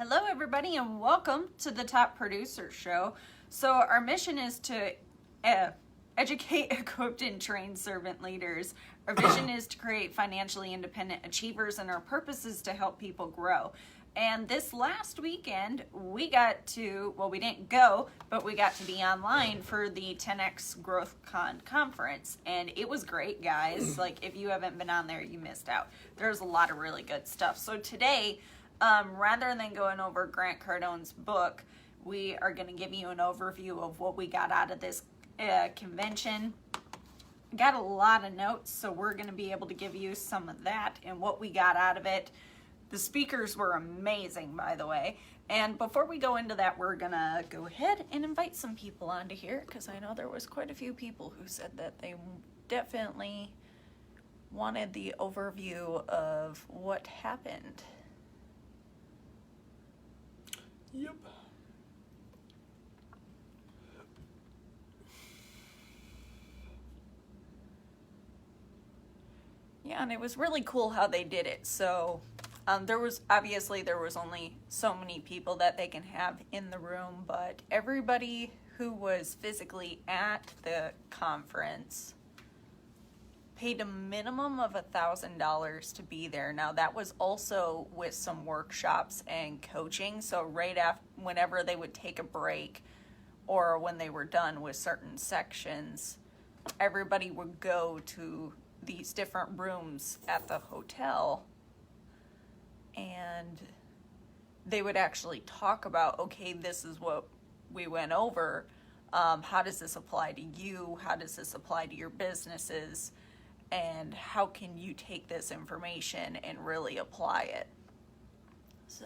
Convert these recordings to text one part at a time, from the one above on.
Hello everybody and welcome to the Top Producer Show. So our mission is to educate, equip, and train servant leaders. Our vision is to create financially independent achievers, and our purpose is to help people grow. And this last weekend we got to, well, we didn't go, but we got to be online for the 10X Growth Con conference, and it was great, guys. Like, if you haven't been on there, you missed out. There's a lot of really good stuff. So today, rather than going over Grant Cardone's book, we are going to give you an overview of what we got out of this convention. Got a lot of notes, so we're going to be able to give you some of that and what we got out of it. The speakers were amazing, by the way. And before we go into that, we're going to go ahead and invite some people onto here, because I know there was quite a few people who said that they definitely wanted the overview of what happened. Yep. Yeah, and it was really cool how they did it. So there was only so many people that they can have in the room, but everybody who was physically at the conference paid a minimum of $1,000 to be there. Now that was also with some workshops and coaching. So right after, whenever they would take a break or when they were done with certain sections, everybody would go to these different rooms at the hotel and they would actually talk about, okay, this is what we went over. How does this apply to you? How does this apply to your businesses? And how can you take this information and really apply it? So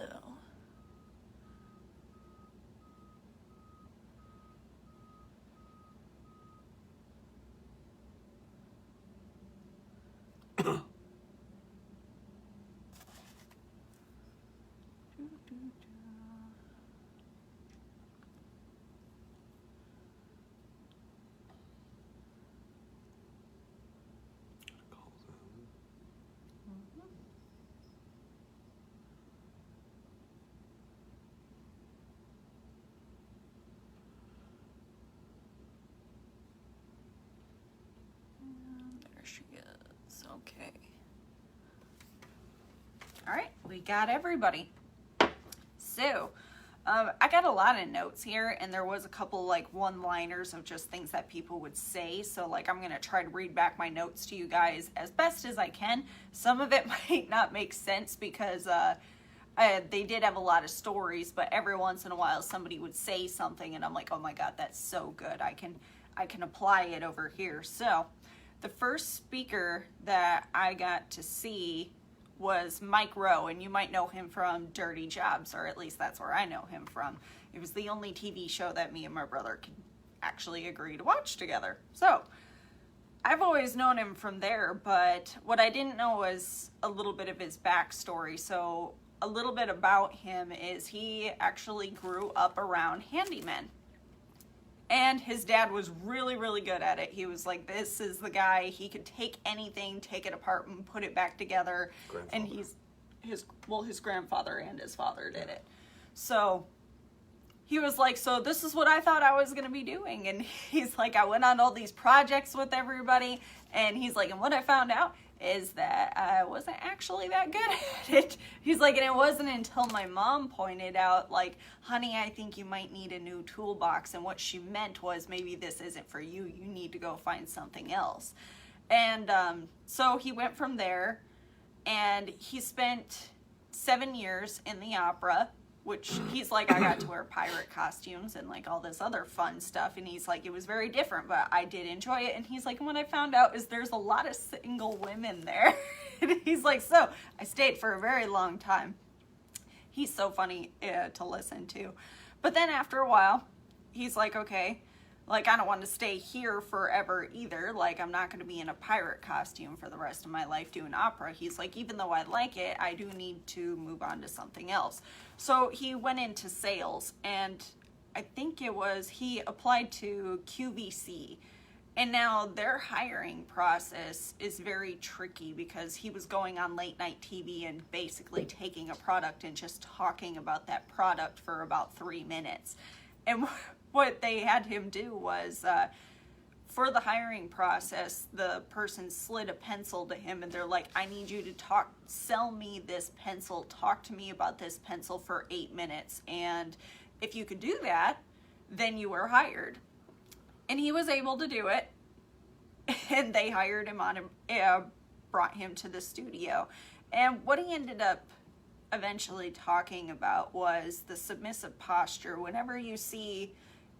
there she is. Okay. All right, we got everybody. So, I got a lot of notes here, and there was a couple like one-liners of just things that people would say. So like, I'm gonna try to read back my notes to you guys as best as I can. Some of it might not make sense because they did have a lot of stories, but every once in a while somebody would say something and I'm like, oh my God, that's so good. I can apply it over here. So the first speaker that I got to see was Mike Rowe, and you might know him from Dirty Jobs, or at least that's where I know him from. It was the only TV show that me and my brother could actually agree to watch together. So I've always known him from there, but what I didn't know was a little bit of his backstory. So a little bit about him is he actually grew up around handymen. And his dad was really, really good at it. He was like, this is the guy. He could take anything, take it apart and put it back together. And his grandfather and his father did it. So he was like, so this is what I thought I was going to be doing. And he's like, I went on all these projects with everybody. And he's like, and what I found out is that I wasn't actually that good at it. He's like, and it wasn't until my mom pointed out, like, honey, I think you might need a new toolbox. And what she meant was, maybe this isn't for you. You need to go find something else. And so he went from there, and he spent 7 years in the opera, which he's like, I got to wear pirate costumes and like all this other fun stuff. And he's like, it was very different, but I did enjoy it. And he's like, and what I found out is there's a lot of single women there. And he's like, so I stayed for a very long time. He's so funny to listen to. But then after a while, he's like, okay, like, I don't want to stay here forever either. Like, I'm not going to be in a pirate costume for the rest of my life doing opera. He's like, even though I like it, I do need to move on to something else. So he went into sales, and I think he applied to QVC. And now their hiring process is very tricky because he was going on late night TV and basically taking a product and just talking about that product for about 3 minutes. And what they had him do was, for the hiring process, the person slid a pencil to him and they're like, I need you to sell me this pencil, talk to me about this pencil for 8 minutes. And if you could do that, then you were hired. And he was able to do it, and they hired him on, brought him to the studio. And what he ended up eventually talking about was the submissive posture. Whenever you see,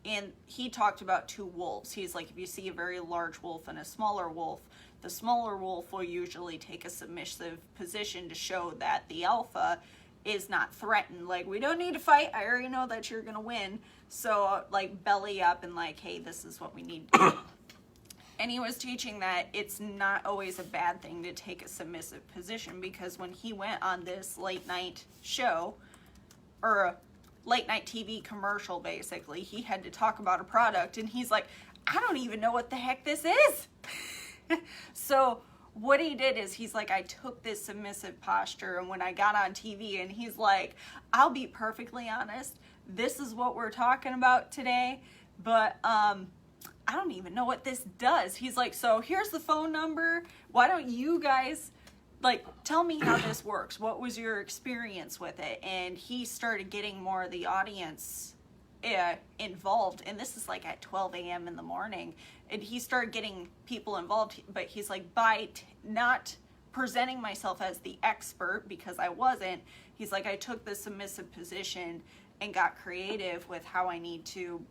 and he talked about 2 wolves. He's like, if you see a very large wolf and a smaller wolf, the smaller wolf will usually take a submissive position to show that the alpha is not threatened. Like, we don't need to fight. I already know that you're going to win. So, like, belly up and like, hey, this is what we need to do. And he was teaching that it's not always a bad thing to take a submissive position, because when he went on this late night show, or a late night TV commercial, basically, he had to talk about a product, and he's like, I don't even know what the heck this is. So what he did is he's like, I took this submissive posture, and when I got on TV, and he's like, I'll be perfectly honest, this is what we're talking about today, but I don't even know what this does. He's like, so here's the phone number. Why don't you guys, like, tell me how this works. What was your experience with it? And he started getting more of the audience involved. And this is like at 12 a.m. in the morning. And he started getting people involved. But he's like, by not presenting myself as the expert, because I wasn't, he's like, I took the submissive position and got creative with how I need to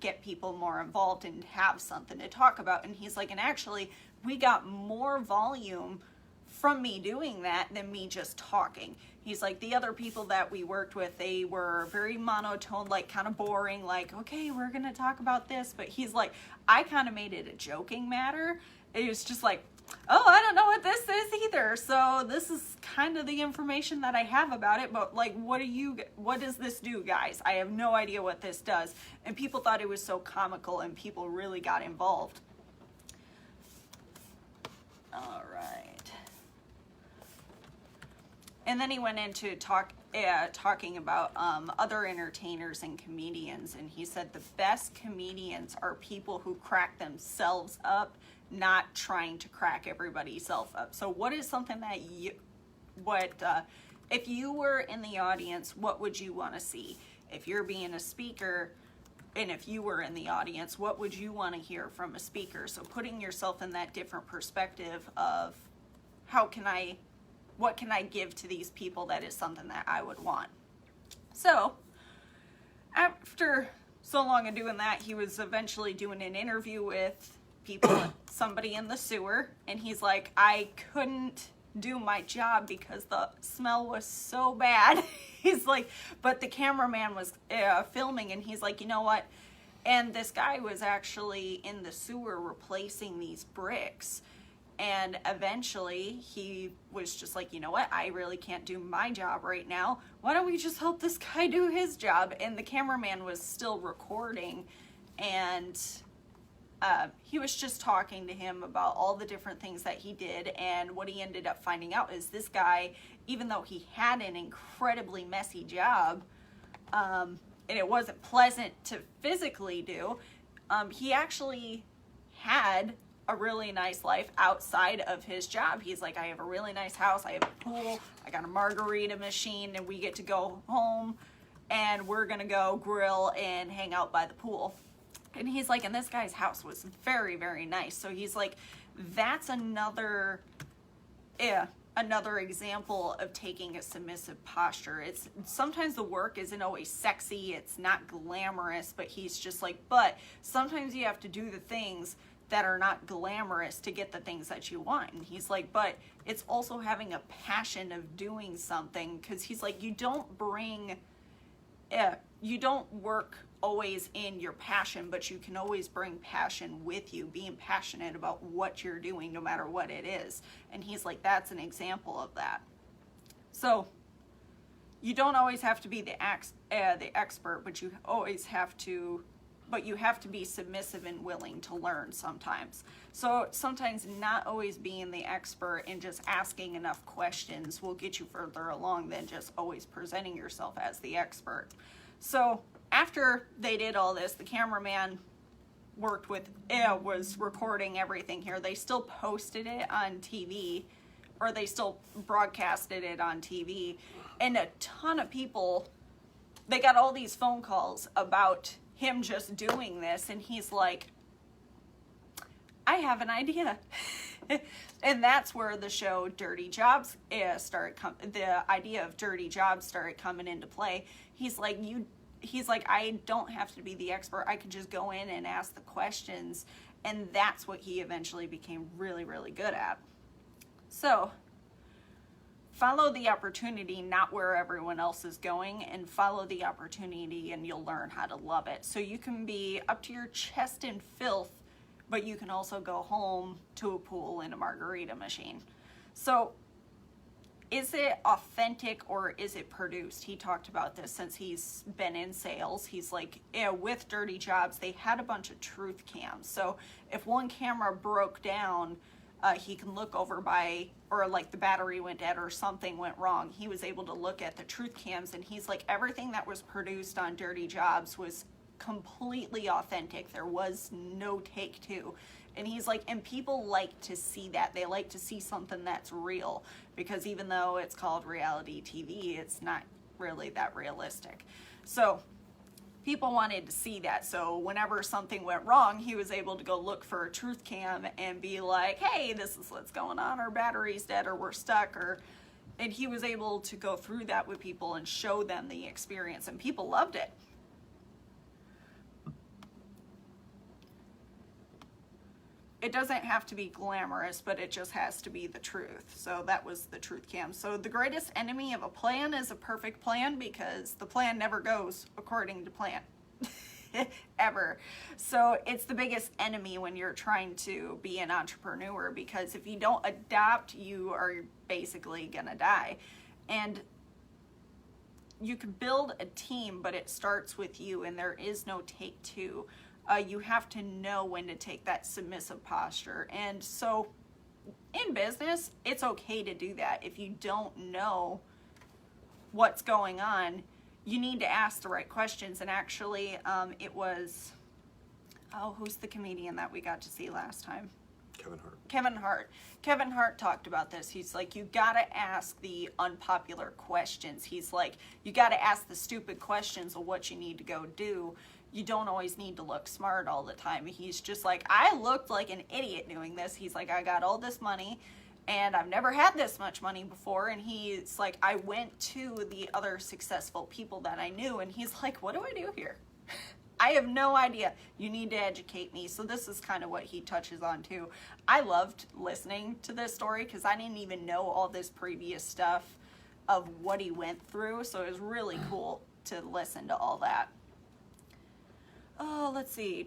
get people more involved and have something to talk about. And he's like, and actually, we got more volume from me doing that than me just talking. He's like, the other people that we worked with, they were very monotone, like kind of boring, like, okay, we're going to talk about this. But he's like, I kind of made it a joking matter. It was just like, oh, I don't know what this is either. So this is kind of the information that I have about it. But like, what does this do, guys? I have no idea what this does. And people thought it was so comical, and people really got involved. All right. And then he went into talking about other entertainers and comedians. And he said the best comedians are people who crack themselves up, not trying to crack everybody else up. So what is something that if you were in the audience, what would you want to see? If you're being a speaker, and if you were in the audience, what would you want to hear from a speaker? So putting yourself in that different perspective of what can I give to these people that is something that I would want. So after so long of doing that, he was eventually doing an interview with somebody in the sewer, and he's like, I couldn't do my job because the smell was so bad. He's like, but the cameraman was filming, and he's like, you know what? And this guy was actually in the sewer replacing these bricks. And eventually he was just like, you know what? I really can't do my job right now. Why don't we just help this guy do his job? And the cameraman was still recording, and he was just talking to him about all the different things that he did. And what he ended up finding out is this guy, even though he had an incredibly messy job, and it wasn't pleasant to physically do, he actually had a really nice life outside of his job. He's like, I have a really nice house, I have a pool, I got a margarita machine, and we get to go home and we're gonna go grill and hang out by the pool. And he's like, and this guy's house was very, very nice. So he's like, that's another example of taking a submissive posture. It's sometimes the work isn't always sexy, it's not glamorous, but he's just like, but sometimes you have to do the things that are not glamorous to get the things that you want. And he's like, but it's also having a passion of doing something, because he's like, you don't work always in your passion, but you can always bring passion with you, being passionate about what you're doing no matter what it is. And he's like, that's an example of that. So you don't always have to be the expert, but but you have to be submissive and willing to learn sometimes. So sometimes not always being the expert and just asking enough questions will get you further along than just always presenting yourself as the expert. So after they did all this, the cameraman was recording everything here. They still posted it on TV, or they still broadcasted it on TV, and a ton of people, they got all these phone calls about him just doing this, and he's like, I have an idea. And that's where the show Dirty Jobs the idea of dirty jobs started coming into play. He's like, I don't have to be the expert. I could just go in and ask the questions. And that's what he eventually became really, really good at. So follow the opportunity, not where everyone else is going, and follow the opportunity, and you'll learn how to love it. So you can be up to your chest in filth, but you can also go home to a pool and a margarita machine. So is it authentic or is it produced? He talked about this since he's been in sales. He's like, with Dirty Jobs, they had a bunch of truth cams. So if one camera broke down, he can look over or like the battery went dead or something went wrong. He was able to look at the truth cams, and he's like, everything that was produced on Dirty Jobs was completely authentic. There was no take two. And he's like, and people like to see that. They like to see something that's real, because even though it's called reality TV, it's not really that realistic. So people wanted to see that. So whenever something went wrong, he was able to go look for a truth cam and be like, hey, this is what's going on. Our battery's dead, or we're stuck, and he was able to go through that with people and show them the experience, and people loved it. It doesn't have to be glamorous, but it just has to be the truth. So that was the truth cam. So the greatest enemy of a plan is a perfect plan, because the plan never goes according to plan. Ever. So it's the biggest enemy when you're trying to be an entrepreneur, because if you don't adapt, you are basically gonna die. And you can build a team, but it starts with you, and there is no take two. You have to know when to take that submissive posture. And so in business, it's okay to do that. If you don't know what's going on, you need to ask the right questions. And actually, it was, who's the comedian that we got to see last time? Kevin Hart talked about this. He's like, you gotta ask the unpopular questions. He's like, you gotta ask the stupid questions of what you need to go do. You don't always need to look smart all the time. He's just like, I looked like an idiot doing this. He's like, I got all this money, and I've never had this much money before. And he's like, I went to the other successful people that I knew, and he's like, what do I do here? I have no idea. You need to educate me. So this is kind of what he touches on too. I loved listening to this story, because I didn't even know all this previous stuff of what he went through. So it was really cool to listen to all that. Oh, let's see.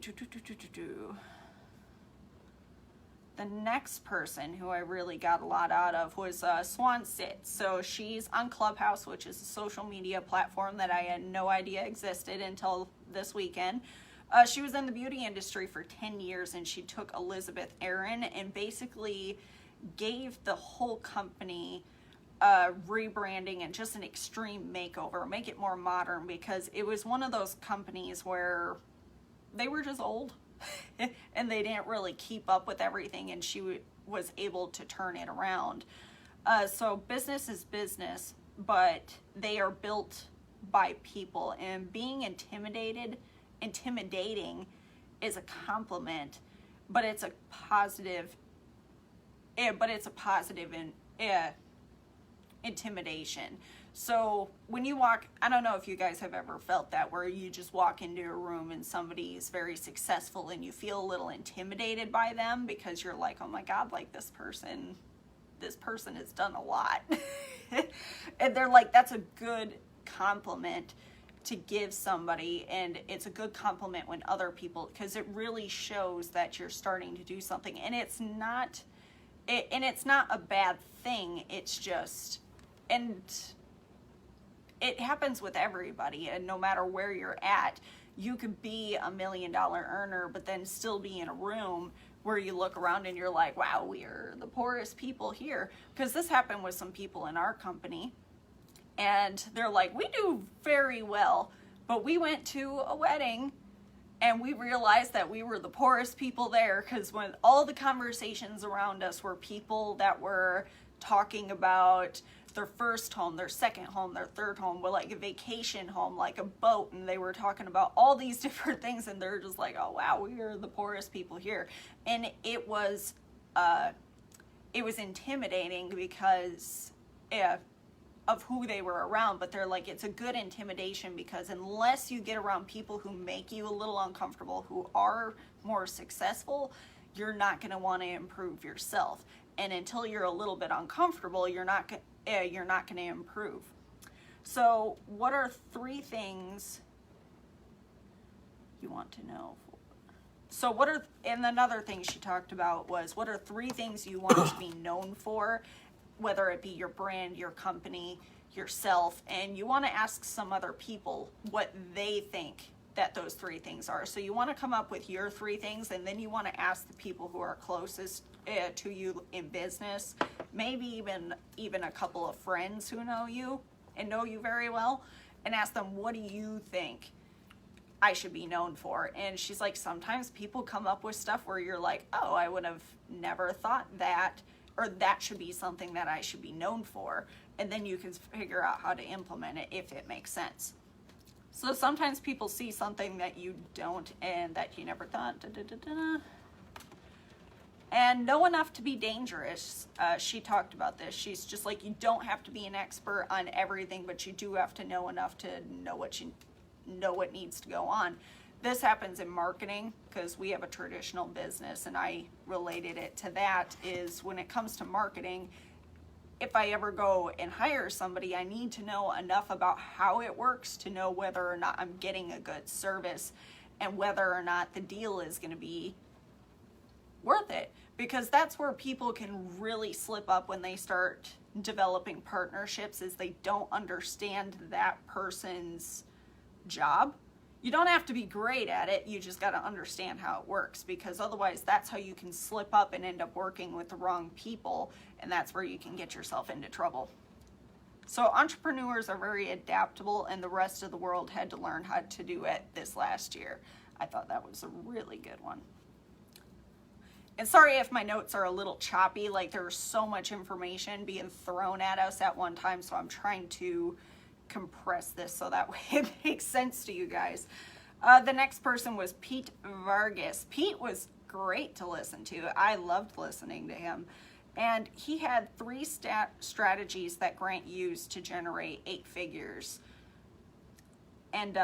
The next person who I really got a lot out of was Swan Sit. So she's on Clubhouse, which is a social media platform that I had no idea existed until this weekend. She was in the beauty industry for 10 years, and she took Elizabeth Aaron and basically gave the whole company rebranding and just an extreme makeover, make it more modern, because it was one of those companies where they were just old and they didn't really keep up with everything, and she was able to turn it around. So business is business, but they are built by people, and being intimidating is a compliment, but it's a positive intimidation. So when you walk, I don't know if you guys have ever felt that, where you just walk into a room and somebody's very successful and you feel a little intimidated by them, because you're like, oh my God, like this person has done a lot. And they're like, that's a good compliment to give somebody, and it's a good compliment when other people, because it really shows that you're starting to do something, and it's not a bad thing. It's just, and it happens with everybody, and no matter where you're at, you could be $1 million earner, but then still be in a room where you look around and you're like, wow, we are the poorest people here. Because this happened with some people in our company. And they're like, we do very well, but we went to a wedding and we realized that we were the poorest people there, because when all the conversations around us were people that were talking about their first home, their second home, their third home, well, like a vacation home, like a boat, and they were talking about all these different things, and they're just like, oh wow, we are the poorest people here. And it was intimidating because of who they were around, but they're like, it's a good intimidation, because unless you get around people who make you a little uncomfortable, who are more successful, you're not going to want to improve yourself. And until you're a little bit uncomfortable, you're not going to improve. So what are 3 things you want to know? So and another thing she talked about was, what are 3 things you want to be known for, whether it be your brand, your company, yourself, and you want to ask some other people what they think that those 3 things are. So you want to come up with your 3 things, and then you want to ask the people who are closest to you in business, maybe even a couple of friends who know you and know you very well, and ask them, what do you think I should be known for? And she's like, sometimes people come up with stuff where you're like, oh, I would have never thought that, or that should be something that I should be known for. And then you can figure out how to implement it if it makes sense. So sometimes people see something that you don't and that you never thought. And know enough to be dangerous. She talked about this. She's just like, you don't have to be an expert on everything, but you do have to know enough to know what needs to go on. This happens in marketing, because we have a traditional business, and I related it to that, is when it comes to marketing, if I ever go and hire somebody, I need to know enough about how it works to know whether or not I'm getting a good service and whether or not the deal is going to be worth it. Because that's where people can really slip up when they start developing partnerships, is they don't understand that person's job. You don't have to be great at it, you just got to understand how it works, because otherwise that's how you can slip up and end up working with the wrong people, and that's where you can get yourself into trouble. So entrepreneurs are very adaptable, and the rest of the world had to learn how to do it this last year. I thought that was a really good one. And sorry if my notes are a little choppy, like there's so much information being thrown at us at one time, so I'm trying to compress this so that way it makes sense to you guys. The next person was Pete Vargas. Pete was great to listen to. I loved listening to him. And he had 3 strategies that Grant used to generate 8 figures. And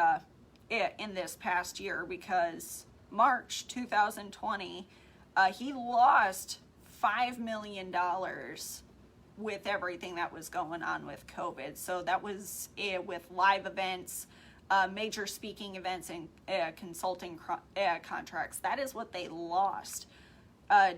in this past year, because March 2020, he lost $5 million with everything that was going on with COVID. So that was with live events, major speaking events, and consulting contracts. That is what they lost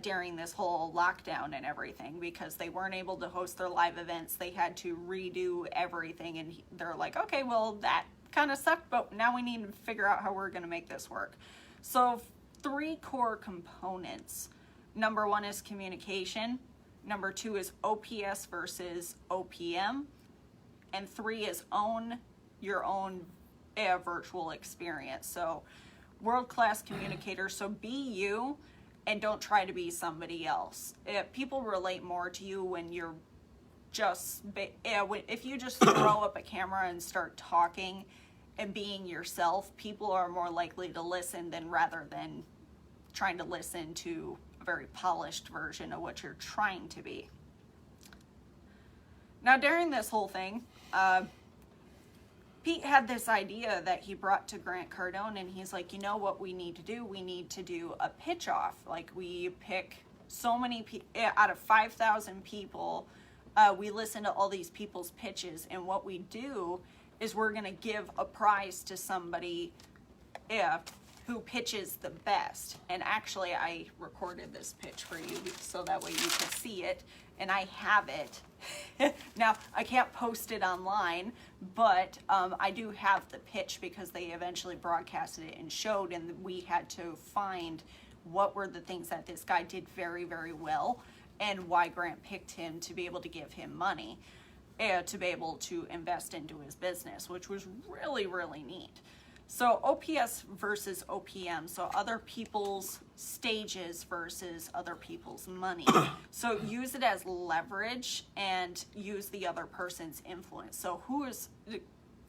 during this whole lockdown and everything, because they weren't able to host their live events. They had to redo everything, and they're like, okay, well, that kind of sucked, but now we need to figure out how we're going to make this work. So 3 core components. Number 1 is communication. Number 2 is OPS versus OPM. And 3 is own your own virtual experience. So world-class communicator. So be you and don't try to be somebody else. People relate more to you when you're just, if you just throw up a camera and start talking and being yourself, people are more likely to listen rather than trying to listen to very polished version of what you're trying to be. Now, during this whole thing, Pete had this idea that he brought to Grant Cardone, and he's like, you know what we need to do? We need to do a pitch off. Like, we pick so many out of 5,000 people, we listen to all these people's pitches, and what we do is we're going to give a prize to somebody who pitches the best. And actually, I recorded this pitch for you so that way you could see it, and I have it. Now, I can't post it online, but I do have the pitch because they eventually broadcasted it and showed, and we had to find what were the things that this guy did very, very well, and why Grant picked him to be able to give him money, to be able to invest into his business, which was really, really neat. So OPS versus OPM, so other people's stages versus other people's money. So use it as leverage and use the other person's influence. So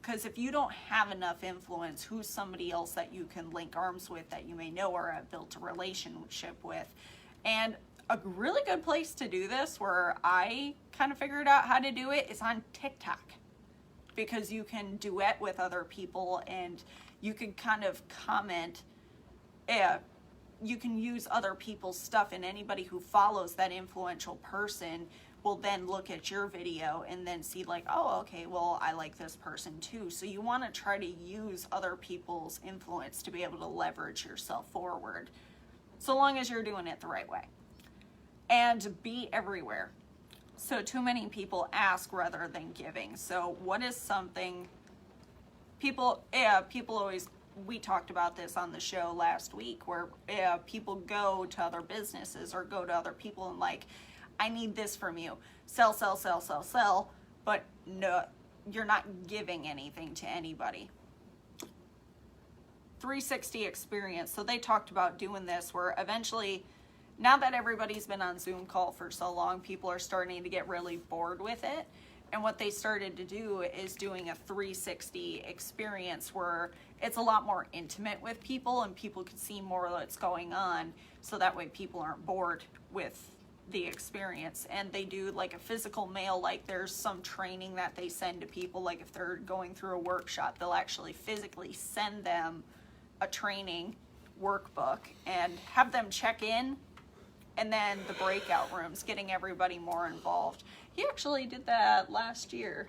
because if you don't have enough influence, who's somebody else that you can link arms with that you may know or have built a relationship with? And a really good place to do this, where I kind of figured out how to do it, is on TikTok. Because you can duet with other people and you can kind of comment. You can use other people's stuff, and anybody who follows that influential person will then look at your video and then see like, oh, okay, well, I like this person too. So you want to try to use other people's influence to be able to leverage yourself forward, so long as you're doing it the right way. And be everywhere. So too many people ask rather than giving. So what is something people always, we talked about this on the show last week, where people go to other businesses or go to other people and like, I need this from you. Sell, sell, sell, sell, sell. But no, you're not giving anything to anybody. 360 experience. So they talked about doing this where eventually, now that everybody's been on Zoom call for so long, people are starting to get really bored with it. And what they started to do is doing a 360 experience where it's a lot more intimate with people and people can see more of what's going on. So that way people aren't bored with the experience. And they do like a physical mail, like there's some training that they send to people. Like if they're going through a workshop, they'll actually physically send them a training workbook and have them check in. And then the breakout rooms, getting everybody more involved. He actually did that last year.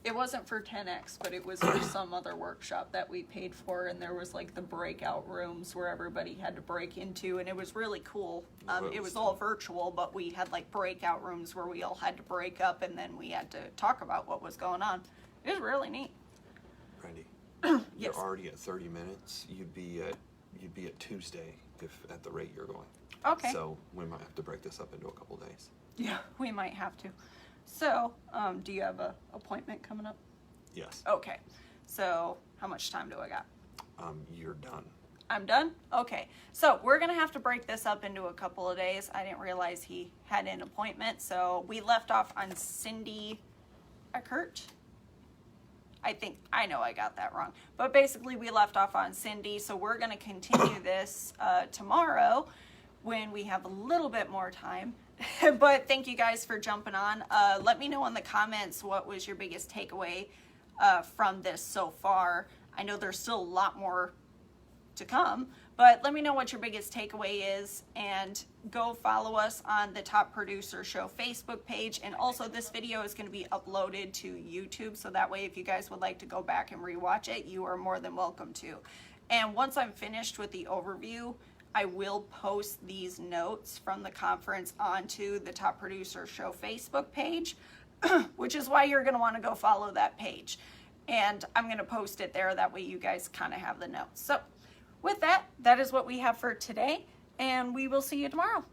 It wasn't for 10X, but it was for some other workshop that we paid for. And there was like the breakout rooms where everybody had to break into. And it was really cool. It was all virtual, but we had like breakout rooms where we all had to break up. And then we had to talk about what was going on. It was really neat. Randy, Yes. You're already at 30 minutes. You'd be at Tuesday if at the rate you're going. Okay. So we might have to break this up into a couple days. Yeah, we might have to. So, do you have an appointment coming up? Yes. Okay. So, how much time do I got? You're done. I'm done? Okay. So, we're going to have to break this up into a couple of days. I didn't realize he had an appointment. So, we left off on Cindy Eckert. I know I got that wrong. But basically, we left off on Cindy. So, we're going to continue this tomorrow when we have a little bit more time. But thank you guys for jumping on. Let me know in the comments what was your biggest takeaway from this so far. I know there's still a lot more to come, but let me know what your biggest takeaway is, and go follow us on the Top Producer Show Facebook page. And also this video is going to be uploaded to YouTube, so that way if you guys would like to go back and rewatch it, you are more than welcome to. And once I'm finished with the overview, I will post these notes from the conference onto the Top Producer Show Facebook page, which is why you're going to want to go follow that page. And I'm going to post it there. That way you guys kind of have the notes. So with that, that is what we have for today. And we will see you tomorrow.